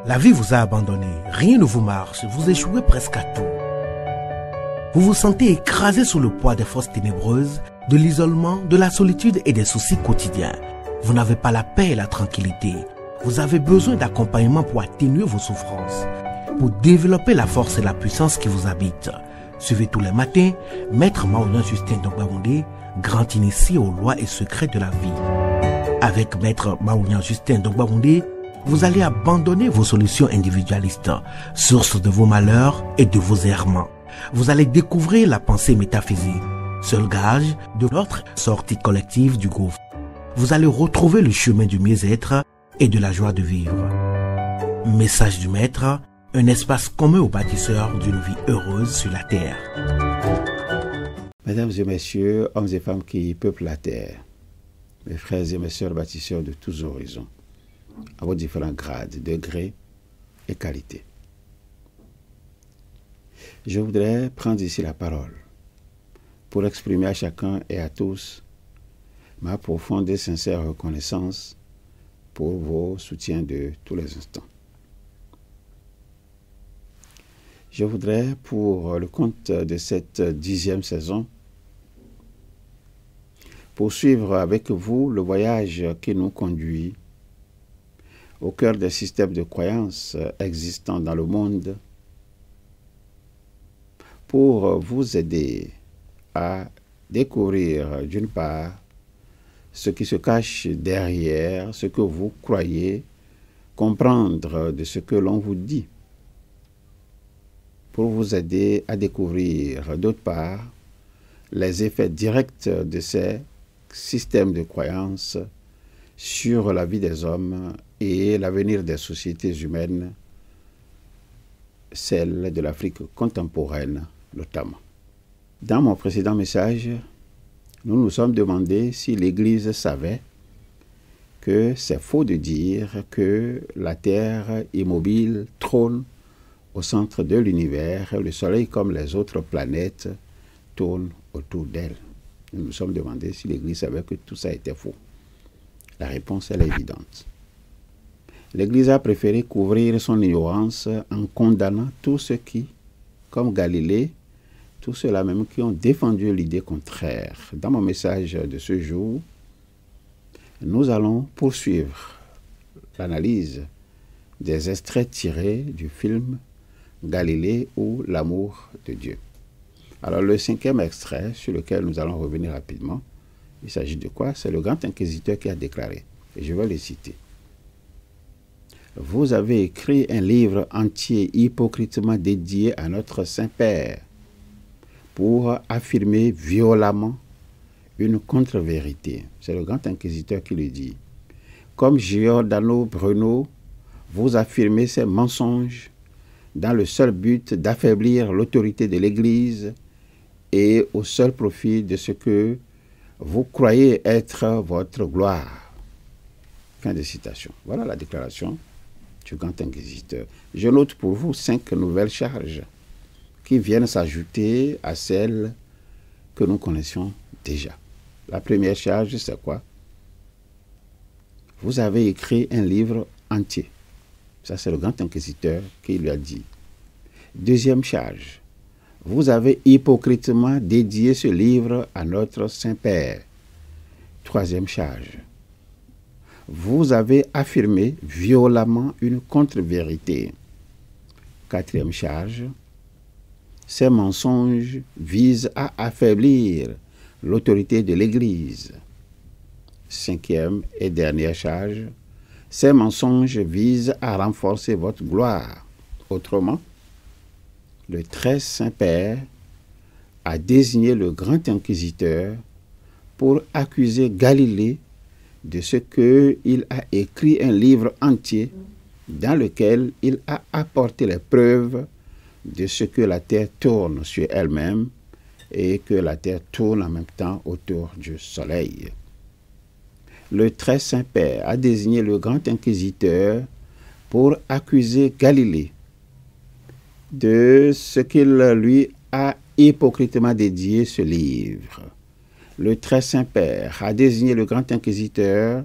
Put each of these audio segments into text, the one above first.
La vie vous a abandonné, rien ne vous marche, vous échouez presque à tout. Vous vous sentez écrasé sous le poids des forces ténébreuses, de l'isolement, de la solitude et des soucis quotidiens. Vous n'avez pas la paix et la tranquillité. Vous avez besoin d'accompagnement pour atténuer vos souffrances, pour développer la force et la puissance qui vous habitent. Suivez tous les matins Maître Maoulian Justin Dongbaoundé, grand initié aux lois et secrets de la vie. Avec Maître Maoulian Justin Dongbaoundé, vous allez abandonner vos solutions individualistes, source de vos malheurs et de vos errements. Vous allez découvrir la pensée métaphysique, seul gage de notre sortie collective du gouffre. Vous allez retrouver le chemin du mieux-être et de la joie de vivre. Message du Maître, un espace commun aux bâtisseurs d'une vie heureuse sur la terre. Mesdames et messieurs, hommes et femmes qui peuplent la terre, mes frères et mes sœurs bâtisseurs de tous horizons, à vos différents grades, degrés et qualités. Je voudrais prendre ici la parole pour exprimer à chacun et à tous ma profonde et sincère reconnaissance pour vos soutiens de tous les instants. Je voudrais, pour le compte de cette 10e saison, poursuivre avec vous le voyage qui nous conduit au cœur des systèmes de croyances existants dans le monde pour vous aider à découvrir d'une part ce qui se cache derrière ce que vous croyez comprendre de ce que l'on vous dit, pour vous aider à découvrir d'autre part les effets directs de ces systèmes de croyances sur la vie des hommes et l'avenir des sociétés humaines, celle de l'Afrique contemporaine notamment. Dans mon précédent message, nous nous sommes demandé si l'Église savait que c'est faux de dire que la Terre immobile trône au centre de l'univers, le Soleil comme les autres planètes tournent autour d'elle. Nous nous sommes demandé si l'Église savait que tout ça était faux. La réponse elle est évidente. L'Église a préféré couvrir son ignorance en condamnant tous ceux qui, comme Galilée, tous ceux-là même qui ont défendu l'idée contraire. Dans mon message de ce jour, nous allons poursuivre l'analyse des extraits tirés du film Galilée ou l'amour de Dieu. Alors le 5e extrait sur lequel nous allons revenir rapidement, il s'agit de quoi? C'est le grand inquisiteur qui a déclaré, et je vais le citer. Vous avez écrit un livre entier hypocritement dédié à notre Saint-Père pour affirmer violemment une contre-vérité. C'est le grand inquisiteur qui le dit. Comme Giordano Bruno, vous affirmez ces mensonges dans le seul but d'affaiblir l'autorité de l'Église et au seul profit de ce que vous croyez être votre gloire. Fin de citation. Voilà la déclaration du grand inquisiteur. Je note pour vous 5 nouvelles charges qui viennent s'ajouter à celles que nous connaissions déjà. La première charge, c'est quoi? Vous avez écrit un livre entier. Ça, c'est le grand inquisiteur qui lui a dit. Deuxième charge. Vous avez hypocritement dédié ce livre à notre Saint-Père. Troisième charge. Vous avez affirmé violemment une contre-vérité. Quatrième charge. Ces mensonges visent à affaiblir l'autorité de l'Église. Cinquième et dernière charge. Ces mensonges visent à renforcer votre gloire. Autrement, le très Saint-Père a désigné le grand inquisiteur pour accuser Galilée de ce qu'il a écrit un livre entier dans lequel il a apporté les preuves de ce que la terre tourne sur elle-même et que la terre tourne en même temps autour du soleil. Le très Saint-Père a désigné le grand inquisiteur pour accuser Galilée de ce qu'il lui a hypocritement dédié ce livre. Le très Saint-Père a désigné le grand inquisiteur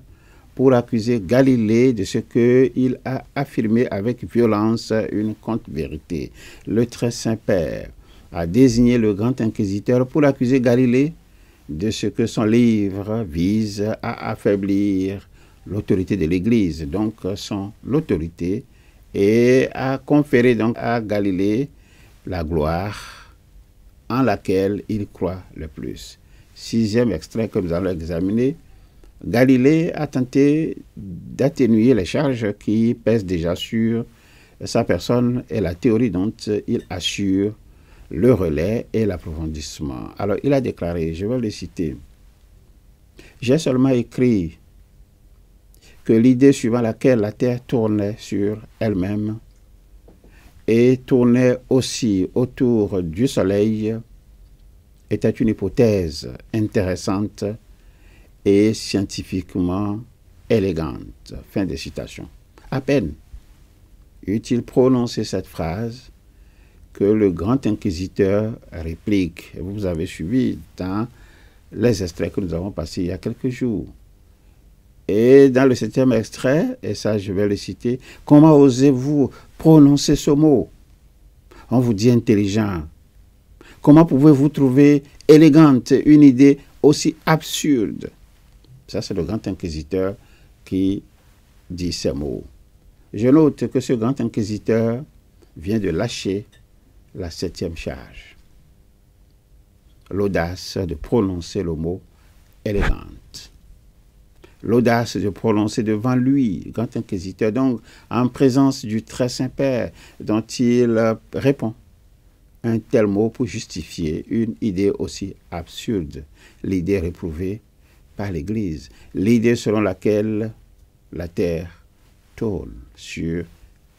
pour accuser Galilée de ce qu'il a affirmé avec violence une contre-vérité. Le très Saint-Père a désigné le grand inquisiteur pour accuser Galilée de ce que son livre vise à affaiblir l'autorité de l'Église, donc son autorité, et à conférer donc à Galilée la gloire en laquelle il croit le plus. 6e extrait que nous allons examiner. Galilée a tenté d'atténuer les charges qui pèsent déjà sur sa personne et la théorie dont il assure le relais et l'approfondissement. Alors, il a déclaré, je vais le citer, « J'ai seulement écrit que l'idée suivant laquelle la Terre tournait sur elle-même et tournait aussi autour du Soleil était une hypothèse intéressante et scientifiquement élégante. » Fin de citation. À peine eut-il prononcé cette phrase que le grand inquisiteur réplique. Vous avez suivi dans les extraits que nous avons passés il y a quelques jours. Et dans le 7e extrait, et ça je vais le citer, « Comment osez-vous prononcer ce mot? On vous dit intelligent. Comment pouvez-vous trouver élégante une idée aussi absurde ?» Ça, c'est le grand inquisiteur qui dit ces mots. Je note que ce grand inquisiteur vient de lâcher la 7e charge. L'audace de prononcer le mot élégante. L'audace de prononcer devant lui, grand inquisiteur, donc en présence du très Saint-Père, dont il répond un tel mot pour justifier une idée aussi absurde, l'idée réprouvée par l'Église, l'idée selon laquelle la terre tourne sur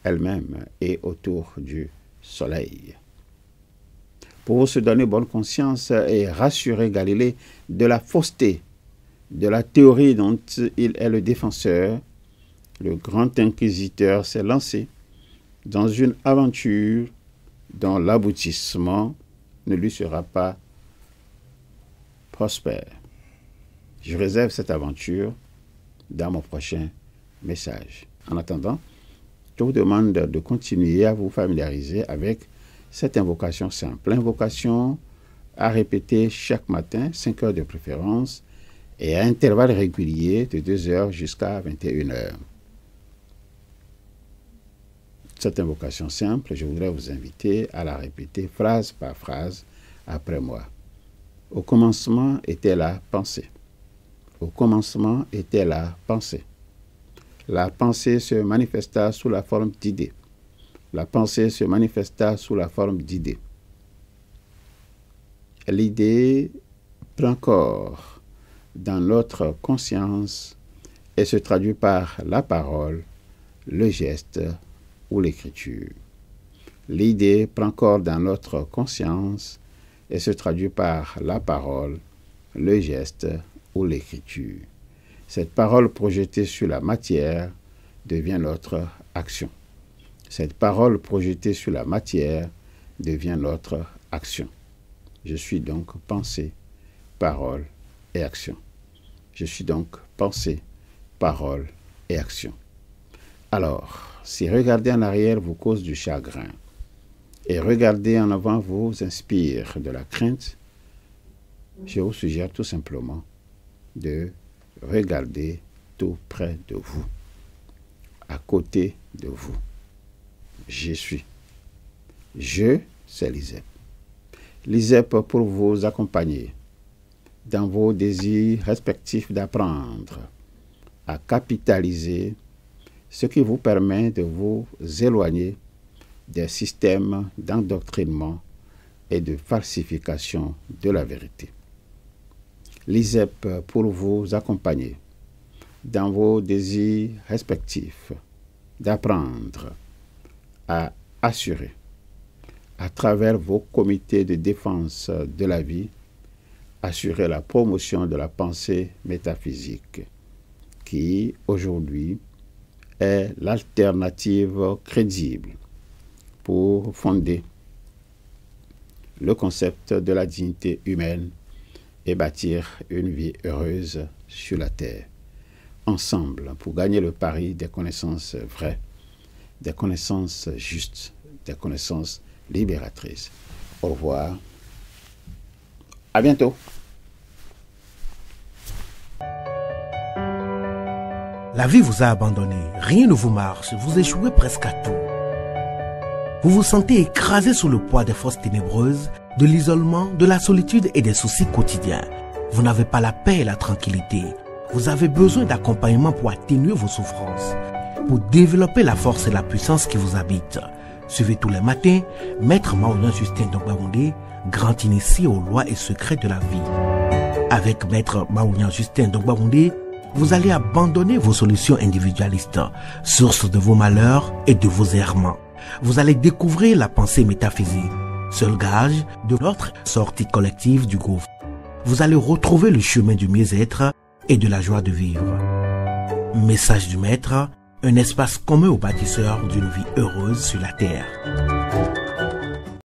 elle-même et autour du Soleil. Pour se donner bonne conscience et rassurer Galilée de la fausseté de la théorie dont il est le défenseur, le grand inquisiteur s'est lancé dans une aventure dont l'aboutissement ne lui sera pas prospère. Je réserve cette aventure dans mon prochain message. En attendant, je vous demande de continuer à vous familiariser avec cette invocation simple. Invocation à répéter chaque matin, 5 heures de préférence, et à intervalles réguliers de 2 heures jusqu'à 21 heures. Cette invocation simple, je voudrais vous inviter à la répéter phrase par phrase après moi. Au commencement était la pensée. Au commencement était la pensée. La pensée se manifesta sous la forme d'idées. La pensée se manifesta sous la forme d'idées. L'idée prend corps dans notre conscience et se traduit par la parole, le geste ou l'écriture. L'idée prend corps dans notre conscience et se traduit par la parole, le geste ou l'écriture. Cette parole projetée sur la matière devient notre action. Cette parole projetée sur la matière devient notre action. Je suis donc pensée, parole et action. Je suis donc pensée, parole et action. Alors, si regarder en arrière vous cause du chagrin et regarder en avant vous inspire de la crainte, je vous suggère tout simplement de regarder tout près de vous, à côté de vous. J'y suis. Je, c'est l'ISEP. L'ISEP pour vous accompagner dans vos désirs respectifs d'apprendre à capitaliser ce qui vous permet de vous éloigner des systèmes d'endoctrinement et de falsification de la vérité. L'ISEP pour vous accompagner dans vos désirs respectifs d'apprendre à assurer à travers vos comités de défense de la vie, assurer la promotion de la pensée métaphysique qui, aujourd'hui, est l'alternative crédible pour fonder le concept de la dignité humaine et bâtir une vie heureuse sur la terre. ensemble pour gagner le pari des connaissances vraies, des connaissances justes, des connaissances libératrices. Au revoir. À bientôt. La vie vous a abandonné, rien ne vous marche, vous échouez presque à tout. Vous vous sentez écrasé sous le poids des forces ténébreuses, de l'isolement, de la solitude et des soucis quotidiens. Vous n'avez pas la paix et la tranquillité. Vous avez besoin d'accompagnement pour atténuer vos souffrances, pour développer la force et la puissance qui vous habitent. Suivez tous les matins Maître Maoulian Justin Dongbaoundé, grand initié aux lois et secrets de la vie. Avec Maître Maoulian Justin Dongbaoundé, vous allez abandonner vos solutions individualistes, source de vos malheurs et de vos errements. Vous allez découvrir la pensée métaphysique, seul gage de votre sortie collective du gouffre. Vous allez retrouver le chemin du mieux-être et de la joie de vivre. Message du Maître, un espace commun aux bâtisseurs d'une vie heureuse sur la terre.